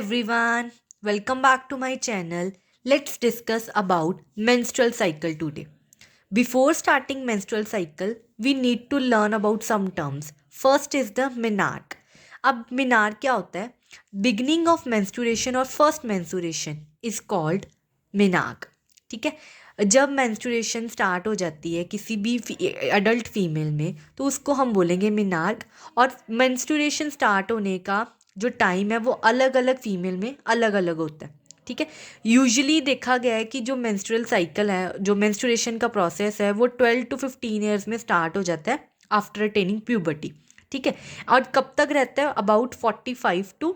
everyone, welcome back to my channel. Let's discuss about menstrual cycle today. Before starting menstrual cycle, we need to learn about some terms. First is the menarche. अब menarche क्या होता है? Beginning of menstruation और first menstruation is called menarche. ठीक है, जब menstruation start हो जाती है किसी भी अडल्ट फीमेल में तो उसको हम बोलेंगे menarche. और menstruation स्टार्ट होने का जो टाइम है वो अलग अलग फीमेल में अलग अलग होता है. ठीक है, यूजुअली देखा गया है कि जो मेंस्ट्रुअल साइकिल है, जो मेंस्ट्रुएशन का प्रोसेस है, वो 12 to 15 ईयर्स में स्टार्ट हो जाता है आफ्टर अटेनिंग प्यूबर्टी. ठीक है, और कब तक रहता है? About 45 to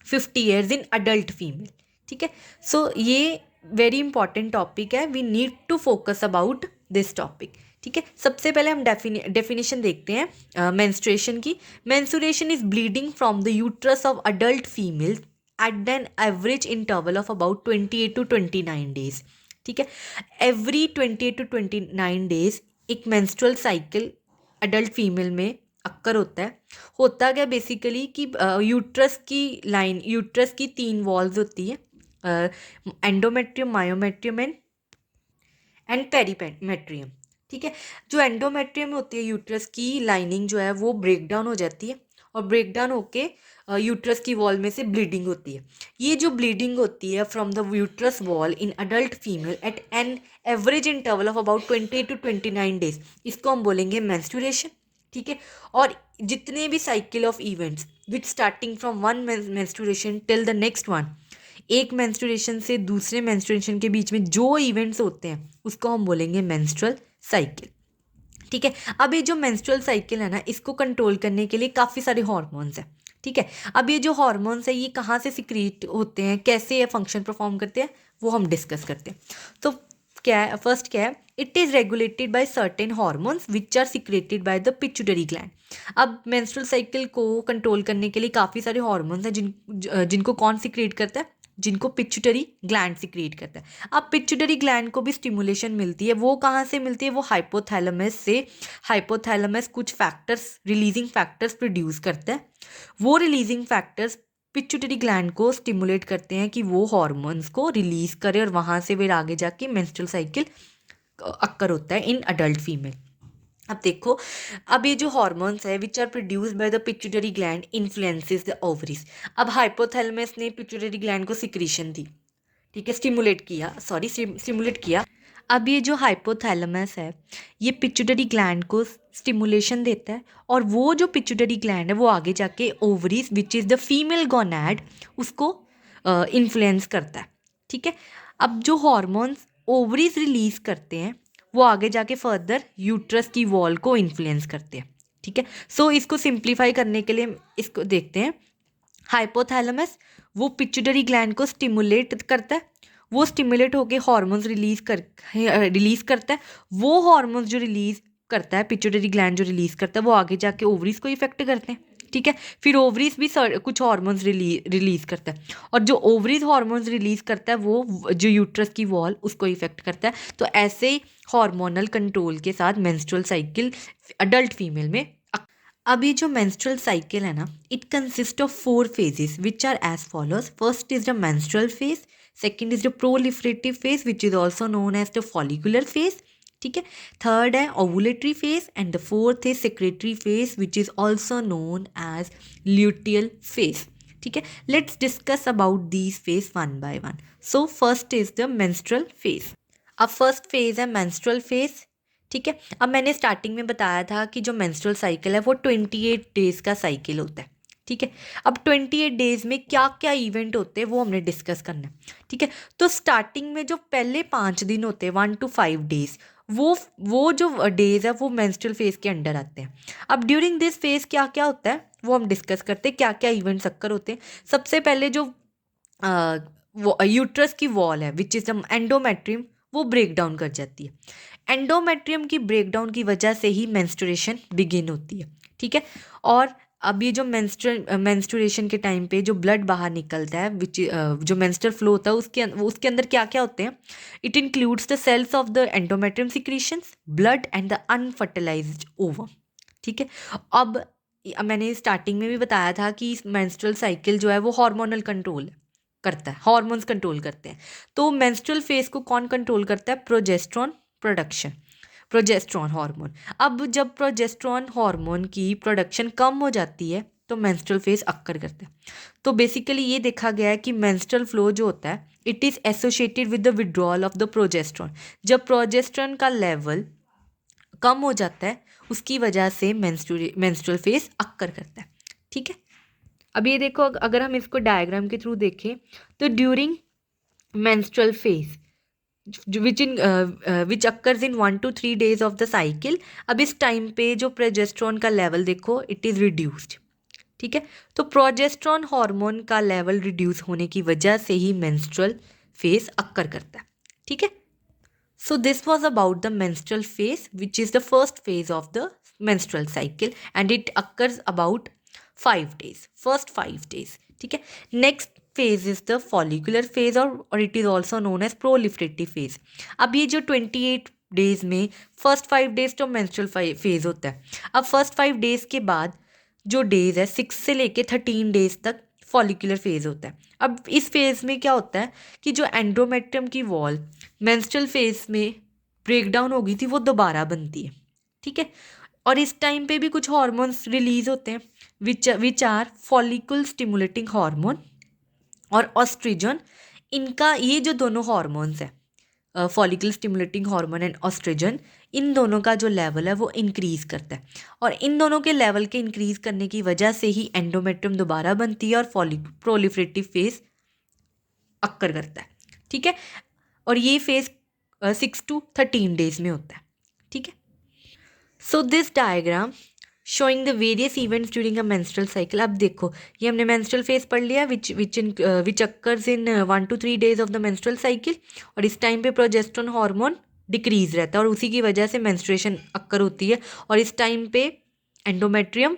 50 years in adult female. ठीक है, सो ये वेरी इंपॉर्टेंट टॉपिक है. We need to focus about this topic. ठीक है, सबसे पहले हम डेफिनेशन देखते हैं मेंस्ट्रुएशन की. Menstruation is bleeding from the uterus of adult female at an average interval of about 28 to 29 days. ठीक है, एवरी 28 to 29 days एक मेंस्ट्रुअल साइकिल अडल्ट फीमेल में अक्कर होता है. होता क्या बेसिकली कि यूट्रस की 3 वॉल्स होती है, एंडोमेट्रियम, मायोमेट्रियम एंड पेरीमेट्रियम. ठीक है, जो एंडोमेट्रियम होती है, यूट्रस की लाइनिंग जो है वो ब्रेक डाउन हो जाती है और ब्रेक डाउन होके यूट्रस की वॉल में से ब्लीडिंग होती है. ये जो ब्लीडिंग होती है from the uterus wall in adult female at an average interval of about 28 to 29 days, इसको हम बोलेंगे मेंस्ट्रुएशन. ठीक है, और जितने भी cycle of events which starting from one menstruation till the next one, एक मेंस्ट्रुएशन से दूसरे मेंस्ट्रुएशन के बीच में जो इवेंट्स होते हैं उसको हम बोलेंगे मेंस्ट्रुअल साइकिल. ठीक है, अब ये जो मेंस्ट्रुअल साइकिल है ना, इसको कंट्रोल करने के लिए काफ़ी सारे हार्मोन्स हैं. ठीक है, अब ये जो हार्मोन्स है ये कहाँ से सिक्रीट होते हैं, कैसे ये फंक्शन परफॉर्म करते हैं, वो हम डिस्कस करते हैं. तो क्या है, फर्स्ट क्या है, it is regulated by certain hormones which are secreted by the pituitary gland. अब मेंस्ट्रुअल साइकिल को कंट्रोल करने के लिए काफ़ी सारे हार्मोन्स हैं जिनको कौन सिक्रेट करता है, जिनको पिट्यूटरी ग्लैंड सिक्रेट करता है. अब पिट्यूटरी ग्लैंड को भी स्टिमुलेशन मिलती है. वो कहाँ से मिलती है? वो हाइपोथैलेमस से. हाइपोथैलेमस कुछ फैक्टर्स, रिलीजिंग फैक्टर्स प्रोड्यूस करता है. वो रिलीजिंग फैक्टर्स पिट्यूटरी ग्लैंड को स्टिमुलेट करते हैं कि वो हार्मोन्स को रिलीज करे और वहाँ से फिर आगे जाके मेंस्ट्रुअल साइकिल अक्कर होता है इन अडल्ट फीमेल. अब देखो, अब ये जो हार्मोन्स है which are produced by the pituitary gland influences the ovaries. अब हाइपोथैलेमस ने पिट्यूटरी ग्लैंड को सिक्रीशन दी. ठीक है, स्टिमुलेट किया. अब ये जो हाइपोथैलेमस है ये पिट्यूटरी ग्लैंड को स्टिमुलेशन देता है और वो जो पिट्यूटरी ग्लैंड है वो आगे जाके ovaries which is the female gonad उसको इन्फ्लुएंस करता है. ठीक है, अब जो हार्मोन्स ओवरीज रिलीज करते हैं वो आगे जाके फर्दर यूट्रस की वॉल को इन्फ्लुएंस करते हैं. ठीक है, सो इसको सिंप्लीफाई करने के लिए इसको देखते हैं. हाइपोथैलेमस वो पिट्यूटरी ग्लैंड को स्टिमुलेट करता है. वो स्टिमुलेट होके हार्मोन्स रिलीज करता है. वो हार्मोन्स जो रिलीज करता है, पिट्यूटरी ग्लैंड जो रिलीज करता है, वो आगे जाके ओवरीज को इफेक्ट करते हैं. ठीक है, फिर ओवरीज भी कुछ हार्मोन्स रिलीज करता है और जो ओवरीज हार्मोन्स रिलीज करता है वो जो यूट्रस की वॉल उसको इफेक्ट करता है. तो ऐसे ही हार्मोनल कंट्रोल के साथ मेंस्ट्रुअल साइकिल अडल्ट फीमेल में. अब ये जो मेंस्ट्रुअल साइकिल है ना, it consist of 4 phases which are as follows. First is the menstrual phase, second is the proliferative phase which is also known as the follicular phase. ठीक है, third है ovulatory phase and the fourth is secretory phase which is also known as luteal phase. ठीक है, let's discuss about these phase one by one. So first is the menstrual phase. अब first phase है menstrual phase. ठीक है, अब मैंने starting में बताया था कि जो मेंस्ट्रुअल साइकिल है वो 28 डेज़ का साइकिल होता है. ठीक है, अब 28 डेज़ में क्या क्या इवेंट होते हैं वो हमने डिस्कस करना है. ठीक है, तो स्टार्टिंग में जो पहले 5 दिन होते हैं 1 to 5 days, वो जो डेज है वो मेंस्ट्रुअल फेज के अंडर आते हैं. अब ड्यूरिंग दिस फेज क्या क्या होता है वो हम डिस्कस करते हैं, क्या क्या इवेंट्स अक्कर होते हैं. सबसे पहले जो यूट्रस की वॉल है विच इज़ द एंडोमेट्रियम वो ब्रेक डाउन कर जाती है. एंडोमेट्रियम की ब्रेकडाउन की वजह से ही मेंस्ट्रुएशन बिगिन होती है. ठीक है, और अब ये जो मेंस्ट्रुएशन के टाइम पे जो ब्लड बाहर निकलता है विच जो मेंस्ट्रुअल फ्लो होता है उसके अंदर क्या क्या होते हैं. It includes the cells of the endometrium secretions, blood and the unfertilized ovum. ठीक है, अब मैंने स्टार्टिंग में भी बताया था कि मेंस्ट्रुअल साइकिल जो है वो हार्मोनल कंट्रोल करता है, हार्मोन्स कंट्रोल करते हैं। तो मेंस्ट्रुअल फेज को कौन कंट्रोल करता है? Progesterone production, progesterone hormone. अब जब प्रोजेस्ट्रॉन हार्मोन की प्रोडक्शन कम हो जाती है तो मेंस्ट्रुअल फेज अक्कर करता है। तो बेसिकली ये देखा गया है कि मेंस्ट्रुअल फ्लो जो होता है it is associated with the withdrawal of the progesterone. जब प्रोजेस्ट्रॉन का लेवल कम हो जाता है उसकी वजह से मेंस्ट्रुअल फेज अक्कर करता है। ठीक है, अब ये देखो, अगर हम इसको डायग्राम के थ्रू देखें तो during menstrual phase which occurs in 1 to 3 days of the cycle. अब इस टाइम पे जो प्रोजेस्ट्रॉन का लेवल देखो इट इज़ रिड्यूस्ड। ठीक है, तो प्रोजेस्ट्रॉन हार्मोन का लेवल रिड्यूस होने की वजह से ही मेंस्ट्रुअल फेज अक्कर करता है। ठीक है, so this was about the menstrual phase which is the first phase of the menstrual cycle and it occurs about 5 days, first 5 days. ठीक है, next phase is the follicular phase और it is also known as proliferative phase. अब ये जो 28 days में first 5 days तो menstrual phase होता है। अब फर्स्ट 5 days के बाद जो डेज है 6 से लेके 13 days तक फॉलिकुलर फेज होता है। अब इस फेज में क्या होता है कि जो एंडोमेट्रियम की वॉल मेंस्ट्रुअल फेज में ब्रेक डाउन हो गई थी वो दोबारा बनती है। ठीक है, और इस टाइम पे भी कुछ हार्मोन्स रिलीज होते हैं which are follicle stimulating hormone और ऑस्ट्रोजन। इनका ये जो दोनों हार्मोन्स है follicle stimulating hormone and oestrogen, इन दोनों का जो लेवल है वो इंक्रीज़ करता है और इन दोनों के लेवल के इंक्रीज़ करने की वजह से ही एंडोमेट्रियम दोबारा बनती है और प्रोलिफरेटिव फेज अक्कर करता है। ठीक है, और ये फेज 6 to 13 days में होता है। ठीक है, so this diagram showing the various events during a menstrual cycle. अब देखो, ये हमने मेंस्ट्रुअल फेज पढ़ लिया which occurs in 1 to 3 days of the menstrual cycle. और इस टाइम पे प्रोजेस्टेरोन हार्मोन डिक्रीज रहता है और उसी की वजह से मेंस्ट्रुएशन अक्कर होती है और इस टाइम पे एंडोमेट्रियम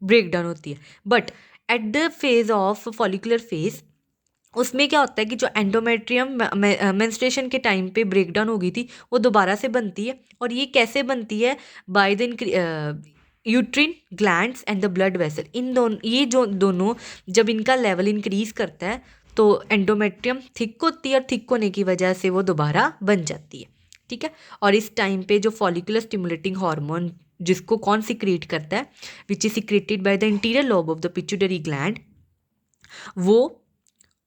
ब्रेक डाउन होती है। But at the phase of follicular phase उसमें क्या होता है कि जो एंडोमेट्रियम मेंस्ट्रुएशन के टाइम पे ब्रेकडाउन हो गई थी वो दोबारा से बनती है। और ये कैसे बनती है? By the uterine glands and the blood vessel. इन दोनों, ये जो दोनों जब इनका लेवल इंक्रीज करता है तो एंडोमेट्रियम थिक होती है और थिक होने की वजह से वो दोबारा बन जाती है। ठीक है, और इस टाइम पे जो फॉलिकुलर स्टिमुलेटिंग हार्मोन जिसको कौन सिक्रेट करता है which is secreted by the interior lobe of the pituitary gland, वो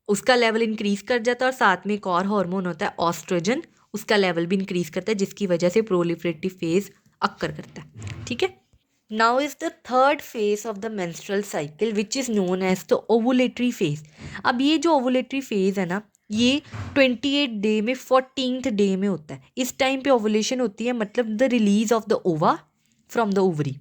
उसका लेवल इंक्रीज कर जाता है और साथ में एक और हार्मोन होता है ऑस्ट्रोजन, उसका लेवल भी इंक्रीज करता है जिसकी वजह से प्रोलिफरेटिव फेज अक्कर करता है। ठीक है, now is the third phase of the menstrual cycle which is known as the ovulatory phase. अब ये जो ओवुलेटरी फेज है ना ये 28 डे में 14th डे में होता है। इस टाइम पे ओवुलेशन होती है, मतलब द रिलीज ऑफ द ओवा फ्रॉम द ओवरी।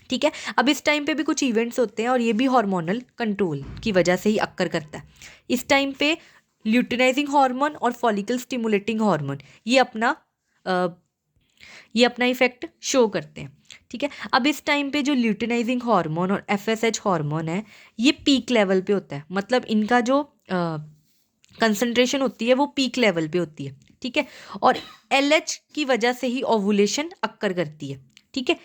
ठीक है, अब इस टाइम पे भी कुछ इवेंट्स होते हैं और ये भी हार्मोनल कंट्रोल की वजह से ही अक्कर करता है। इस टाइम पे ल्यूटिनाइजिंग हार्मोन और फॉलिकल स्टिमुलेटिंग हार्मोन ये अपना इफेक्ट शो करते हैं। ठीक है, अब इस टाइम पे जो ल्यूटिनाइजिंग हार्मोन और FSH हार्मोन है ये पीक लेवल पे होता है, मतलब इनका जो कंसंट्रेशन होती है वो पीक लेवल पे होती है। ठीक है, और LH की वजह से ही ओवुलेशन अक्कर करती है। ठीक है,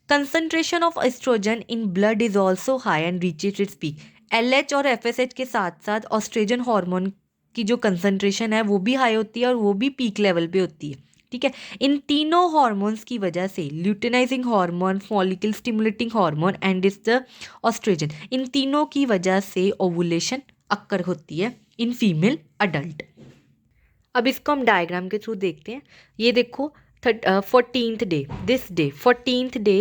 concentration of oestrogen in blood is also high and reaches its peak. LH और FSH के साथ साथ ऑस्ट्रोजन हार्मोन की जो कंसंट्रेशन है वो भी हाई होती है और वो भी पीक लेवल पे होती है। ठीक है, इन तीनों हार्मोन्स की वजह से luteinizing hormone, follicle stimulating hormone and is the oestrogen, इन तीनों की वजह से ओवुलेशन अक्कर होती है इन फीमेल अडल्ट। अब इसको हम डायग्राम के थ्रू देखते हैं। ये देखो 14th day, this day 14th day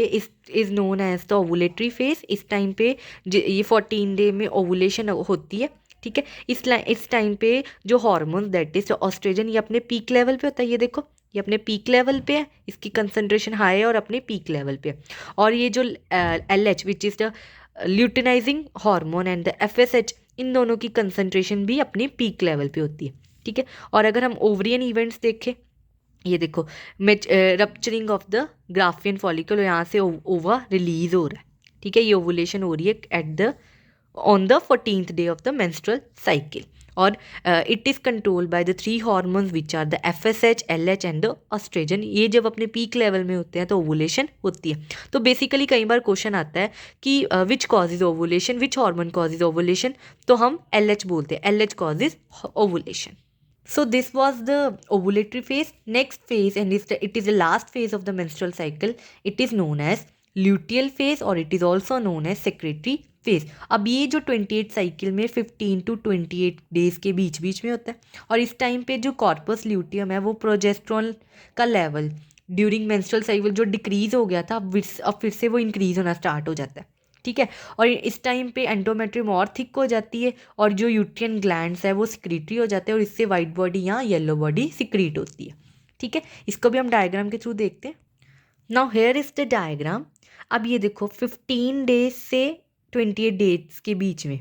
is known as the ovulatory phase. इस टाइम पे ये 14 डे में ओवुलेशन होती है। ठीक है, इस टाइम पे जो हार्मोन दैट इज ऑस्ट्रोजन ये अपने पीक लेवल पे होता है। ये देखो ये अपने पीक लेवल पे है, इसकी कंसंट्रेशन हाई है और अपने पीक लेवल पे है। और ये जो LH which is the luteinizing hormone and the FSH, इन दोनों की कंसंट्रेशन भी अपने पीक लेवल पे होती है। ठीक है, और अगर हम ओवरियन इवेंट्स देखें, ये देखो rupturing of the Graafian follicle, यहाँ से ओवा रिलीज हो रहा है। ठीक है, ये ओवुलेशन हो रही है at the on the 14th day of the menstrual cycle. और it is controlled by the three hormones which are the FSH, LH and the estrogen. ये जब अपने पीक लेवल में होते हैं तो ओवुलेशन होती है. तो बेसिकली कई बार क्वेश्चन आता है कि which causes ovulation, which hormone causes ovulation, तो हम LH बोलते हैं, LH causes ovulation. So this was the ovulatory phase. Next phase, and it is the last phase of the menstrual cycle. It is known as luteal phase or it is also known as secretory phase. अब ये जो 28 cycle में 15 to 28 days के बीच बीच में होता है और इस टाइम पे जो कॉर्पस ल्यूटियम है वो प्रोजेस्ट्रॉन का लेवल ड्यूरिंग मेंस्ट्रुअल साइकिल जो डिक्रीज हो गया था अब फिर से वो इंक्रीज होना स्टार्ट हो जाता है. ठीक है. और इस टाइम पे एंडोमेट्रियम और थिक हो जाती है और जो यूट्रियन ग्लैंड्स है वो सिक्रीटरी हो जाते हैं और इससे वाइट बॉडी या येलो बॉडी सिक्रीट होती है. ठीक है. इसको भी हम डायग्राम के थ्रू देखते हैं. Now here is the diagram. अब ये देखो 15 डेज से 28 डेज के बीच में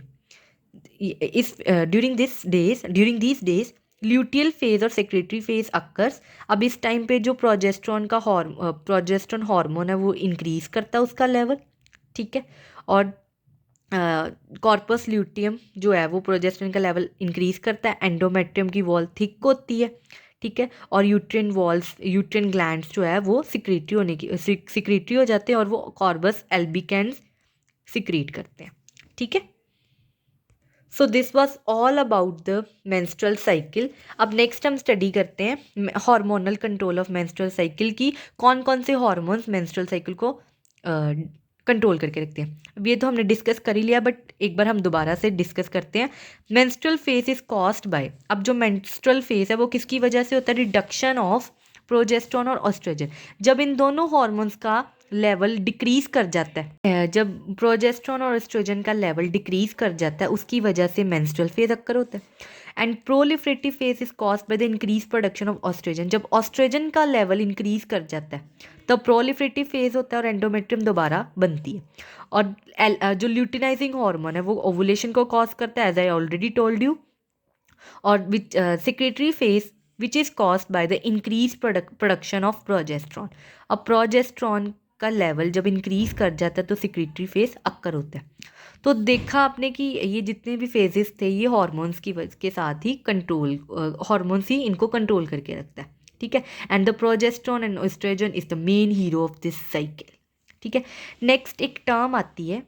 इस during this days luteal phase और सेक्रेटरी फेज अक्कर्स. अब इस टाइम पे जो प्रोजेस्ट्रॉन हार्मोन है वो इंक्रीज करता है उसका लेवल. ठीक है. और कॉर्पस ल्यूटियम जो है वो प्रोजेस्ट्रॉन का लेवल इंक्रीज करता है. एंडोमेट्रियम की वॉल थिक होती है. ठीक है. और यूट्रियन ग्लैंड्स जो है वो सिक्रीटरी हो जाते हैं और वो कॉर्पस एल्बिकेंस सिक्रीट करते हैं. ठीक है. So this was all about the menstrual cycle. अब नेक्स्ट हम स्टडी करते हैं hormonal control of menstrual cycle की कौन कौन से हार्मोन्स मेंस्ट्रुअल साइकिल को कंट्रोल करके रखते हैं. अब ये तो हमने डिस्कस कर ही लिया बट एक बार हम दोबारा से डिस्कस करते हैं. Menstrual phase is caused bye. अब जो मेंस्ट्रुअल फेज है वो किसकी वजह से होता है? रिडक्शन ऑफ प्रोजेस्ट्रॉन और एस्ट्रोजन. जब इन दोनों हार्मोन्स का लेवल डिक्रीज कर जाता है, जब प्रोजेस्ट्रॉन और एस्ट्रोजन का लेवल डिक्रीज कर जाता है उसकी वजह से मेंस्ट्रुअल फेज अक्कर होता है. And proliferative phase is caused by the increase production of oestrogen. जब एस्ट्रोजन का लेवल इंक्रीज कर जाता है तब प्रोलिफरेटिव फेज होता है और एंडोमेट्रियम दोबारा बनती है. और जो ल्यूटिनाइजिंग हार्मोन है वो ओवुलेशन को कॉज करता है as I already told you. और which secretory phase which is caused by the increase production of progesterone. अब प्रोजेस्ट्रॉन का लेवल जब इंक्रीज कर जाता है तो सिक्रेटरी फेज अक्कर होता है. तो देखा आपने कि ये जितने भी फेजेस थे ये हार्मोन्स के साथ ही कंट्रोल, हार्मोन्स ही इनको कंट्रोल करके रखता है. ठीक है. And the progesterone and oestrogen is the main hero of this cycle. ठीक है. नेक्स्ट एक टर्म आती है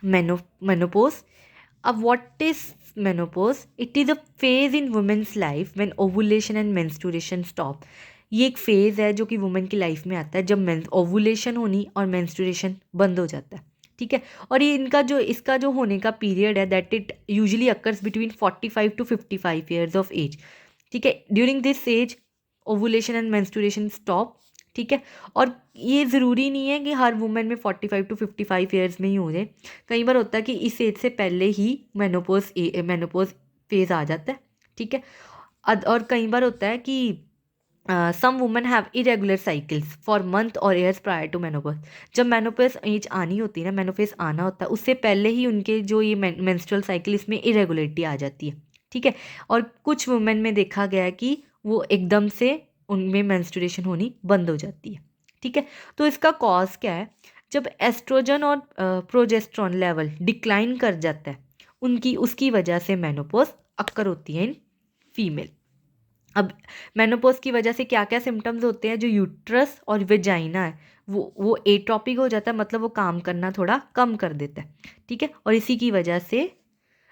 मेनोपोज. अब what is menopause? It is a phase in women's life when ovulation and menstruation stop. ये एक फेज़ है जो कि वुमेन की लाइफ में आता है जब ओवुलेशन होनी और मेंस्ट्रुएशन बंद हो जाता है. ठीक है. और ये इसका जो होने का पीरियड है that it usually occurs between 45 to 55 years of age. ठीक है. During this age ovulation and menstruation stop. ठीक है. और ये ज़रूरी नहीं है कि हर वुमेन में 45 to 55 ईयर्स में ही हो जाए. कई बार होता है कि इस एज से पहले ही मेनोपोज फेज आ जाता है. ठीक है. और कई बार होता है कि some women have irregular cycles for month और ईयर्स प्रायर टू मेनोपॉज. जब मेनोपॉज एज आनी होती है ना, मेनोफेज आना होता है उससे पहले ही उनके जो ये मेंस्ट्रुअल साइकिल इसमें इरेगुलरिटी आ जाती है. ठीक है. और कुछ वुमेन में देखा गया है कि वो एकदम से उनमें मेंस्ट्रुएशन होनी बंद हो जाती है. ठीक है. तो इसका कॉज क्या है? जब एस्ट्रोजन और प्रोजेस्ट्रॉन लेवल डिक्लाइन कर जाता है उसकी वजह से मेनोपॉज अक्कर होती है इन फीमेल. अब मेनोपॉज की वजह से क्या क्या सिम्टम्स होते हैं? जो यूट्रस और वेजाइना है वो एटॉपिक हो जाता है, मतलब वो काम करना थोड़ा कम कर देता है. ठीक है. और इसी की वजह से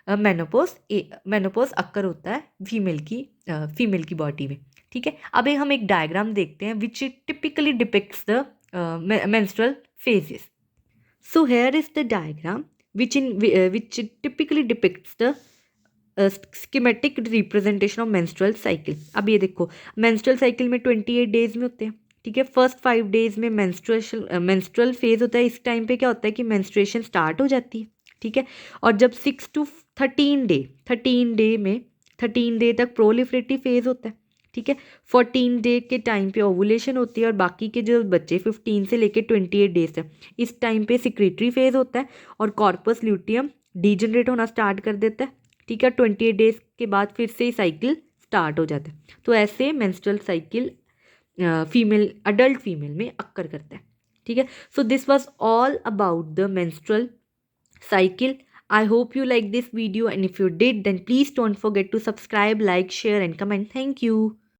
मेनोपॉज अक्कर होता है फीमेल की बॉडी में. ठीक है. अब हम एक डायग्राम देखते हैं which typically depicts the menstrual phases. So here is the diagram which typically depicts the schematic representation of menstrual cycle. अब ये देखो मेंस्ट्रुअल साइकिल में 28 डेज में होते हैं. ठीक है. फर्स्ट 5 डेज में मेंस्ट्रुअल फेज होता है. इस टाइम पे क्या होता है कि मेंस्ट्रुएशन स्टार्ट हो जाती है. ठीक है. और जब 6 to 13 डे तक प्रोलिफरेटिव फेज होता है. ठीक है. 14 डे के टाइम पे ओवुलेशन होती है और बाकी के जो बच्चे 15 से लेके 28 डेज तक इस टाइम पे सिक्रेटरी फेज होता है और कॉर्पस ल्यूटियम डीजनरेट होना स्टार्ट कर देता है. ठीक है. 28 डेज के बाद फिर से साइकिल स्टार्ट हो जाता है. तो ऐसे मेंस्ट्रुअल साइकिल अडल्ट फीमेल में अक्कर करता है. ठीक है. So this was all about the menstrual cycle. I hope you like this video, and if you did, then please don't forget to subscribe, like, share and comment. Thank you.